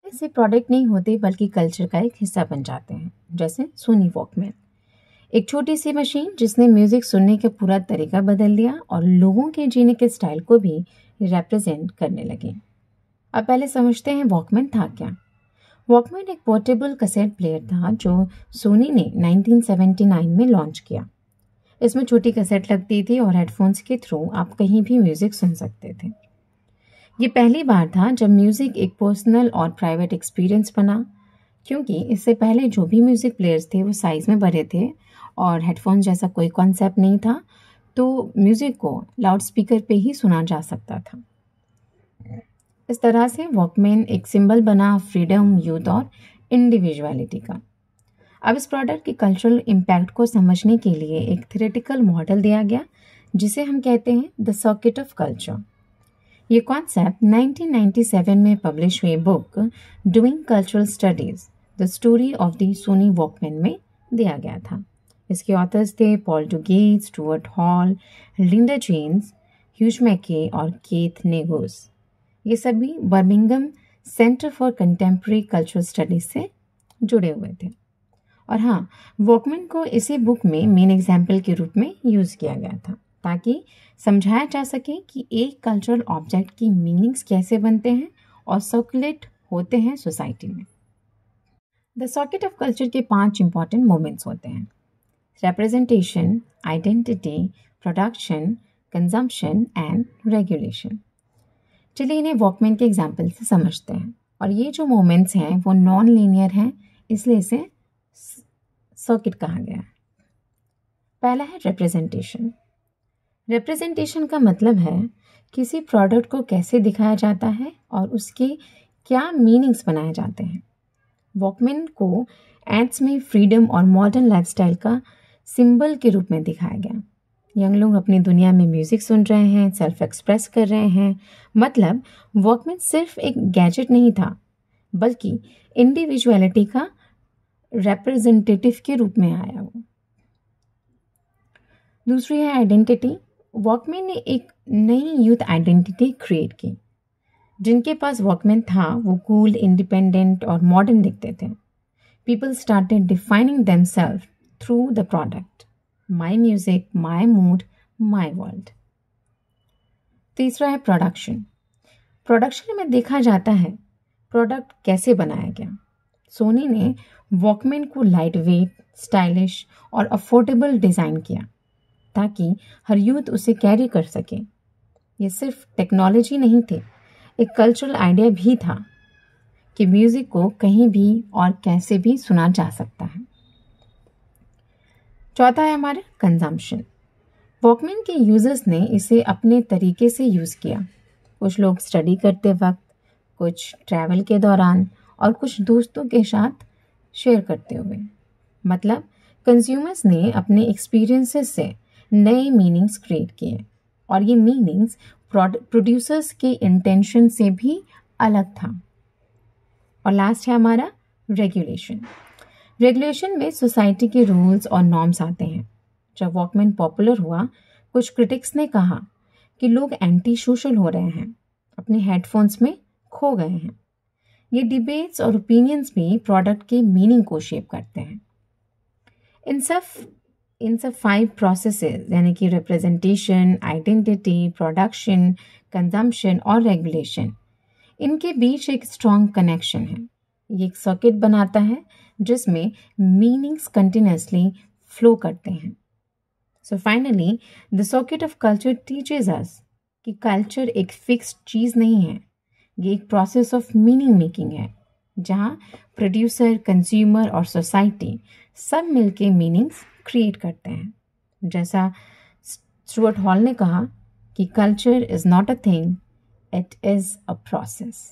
ऐसे प्रोडक्ट नहीं होते बल्कि कल्चर का एक हिस्सा बन जाते हैं, जैसे सोनी वॉकमैन, एक छोटी सी मशीन जिसने म्यूजिक सुनने का पूरा तरीका बदल दिया और लोगों के जीने के स्टाइल को भी रिप्रेजेंट करने लगी। अब पहले समझते हैं वॉकमैन था क्या। वॉकमैन एक पोर्टेबल कैसेट प्लेयर था जो सोनी ने 1979 में लॉन्च किया। इसमें छोटी कैसेट लगती थी और हेडफोन्स के थ्रू आप कहीं भी म्यूजिक सुन सकते थे। ये पहली बार था जब म्यूजिक एक पर्सनल और प्राइवेट एक्सपीरियंस बना, क्योंकि इससे पहले जो भी म्यूजिक प्लेयर्स थे वो साइज में बड़े थे और हेडफोन जैसा कोई कॉन्सेप्ट नहीं था, तो म्यूजिक को लाउड स्पीकर पे ही सुना जा सकता था। इस तरह से वॉकमैन एक सिंबल बना फ्रीडम, यूथ और इंडिविजुअलिटी का। अब इस प्रोडक्ट के कल्चरल इम्पैक्ट को समझने के लिए एक थ्योरेटिकल मॉडल दिया गया जिसे हम कहते हैं द सर्किट ऑफ कल्चर। ये कॉन्सेप्ट 1997 में पब्लिश हुई book doing cultural studies the story of the Sony Walkman में दिया गया था। इसके ऑथर्स थे Paul Du Gay, Stuart Hall, Linda James, Hugh Mackay और केथ नेगोस। ये सभी Birmingham Centre for Contemporary Cultural Studies से जुड़े हुए थे। और हाँ, वॉकमैन को इसी बुक में मेन एग्जाम्पल के रूप में यूज़ किया गया था ताकि समझाया जा सके कि एक कल्चरल ऑब्जेक्ट की मीनिंग्स कैसे बनते हैं और सर्कुलेट होते हैं सोसाइटी में। द सॉकेट ऑफ कल्चर के 5 इंपॉर्टेंट मोमेंट्स होते हैं: representation, identity, production, consumption and regulation। चलिए इन्हें वॉकमैन के एग्जाम्पल से समझते हैं। और ये जो मोमेंट्स हैं वो नॉन लीनियर हैं, इसलिए इसे सर्किट कहा गया है। पहला है रिप्रेजेंटेशन। रिप्रेजेंटेशन का मतलब है किसी प्रोडक्ट को कैसे दिखाया जाता है और उसके क्या मीनिंग्स बनाए जाते हैं। वॉकमैन को एड्स में फ्रीडम और मॉडर्न लाइफस्टाइल का सिंबल के रूप में दिखाया गया। यंग लोग अपनी दुनिया में म्यूजिक सुन रहे हैं, सेल्फ एक्सप्रेस कर रहे हैं। मतलब वॉकमैन सिर्फ एक गैजेट नहीं था बल्कि इंडिविजुअलिटी का रिप्रेजेंटेटिव के रूप में आया वो। दूसरी है आइडेंटिटी। वॉकमैन ने एक नई यूथ आइडेंटिटी क्रिएट की। जिनके पास वॉकमैन था वो कूल, इंडिपेंडेंट और मॉडर्न दिखते थे। People started defining themselves through the product. My music, my mood, my world. तीसरा है प्रोडक्शन। प्रोडक्शन में देखा जाता है प्रोडक्ट कैसे बनाया गया। सोनी ने वॉकमैन को लाइट वेट, स्टाइलिश और अफोर्डेबल डिज़ाइन किया ताकि हर यूथ उसे कैरी कर सके। ये सिर्फ टेक्नोलॉजी नहीं थी, एक कल्चरल आइडिया भी था कि म्यूजिक को कहीं भी और कैसे भी सुना जा सकता है। चौथा है हमारा कंजम्पशन। वॉकमैन के यूजर्स ने इसे अपने तरीके से यूज़ किया। कुछ लोग स्टडी करते वक्त, कुछ ट्रैवल के दौरान और कुछ दोस्तों के साथ शेयर करते हुए। मतलब कंज्यूमर्स ने अपने एक्सपीरियंसेस से नए मीनिंग्स क्रिएट किए और ये मीनिंग्स प्रोड्यूसर्स के इंटेंशन से भी अलग था। और लास्ट है हमारा रेगुलेशन। रेगुलेशन में सोसाइटी के रूल्स और नॉर्म्स आते हैं। जब वॉकमैन पॉपुलर हुआ, कुछ क्रिटिक्स ने कहा कि लोग एंटी सोशल हो रहे हैं, अपने हेडफोन्स में खो गए हैं। ये डिबेट्स और ओपिनियंस भी प्रोडक्ट के मीनिंग को शेप करते हैं। इन सब 5 प्रोसेसेस यानी कि रिप्रेजेंटेशन, आइडेंटिटी, प्रोडक्शन, कंजम्पशन और रेगुलेशन, इनके बीच एक स्ट्रॉन्ग कनेक्शन है। ये एक सर्किट बनाता है जिसमें मीनिंग्स कंटिन्यूसली फ्लो करते हैं। So finally the circuit of culture teaches us कि कल्चर एक फिक्स्ड चीज़ नहीं है, ये एक प्रोसेस ऑफ मीनिंग मेकिंग है जहाँ प्रोड्यूसर, कंज्यूमर और सोसाइटी सब मिलके मीनिंग्स क्रिएट करते हैं। जैसा स्टुअर्ट हॉल ने कहा कि culture is not a thing, it is a process.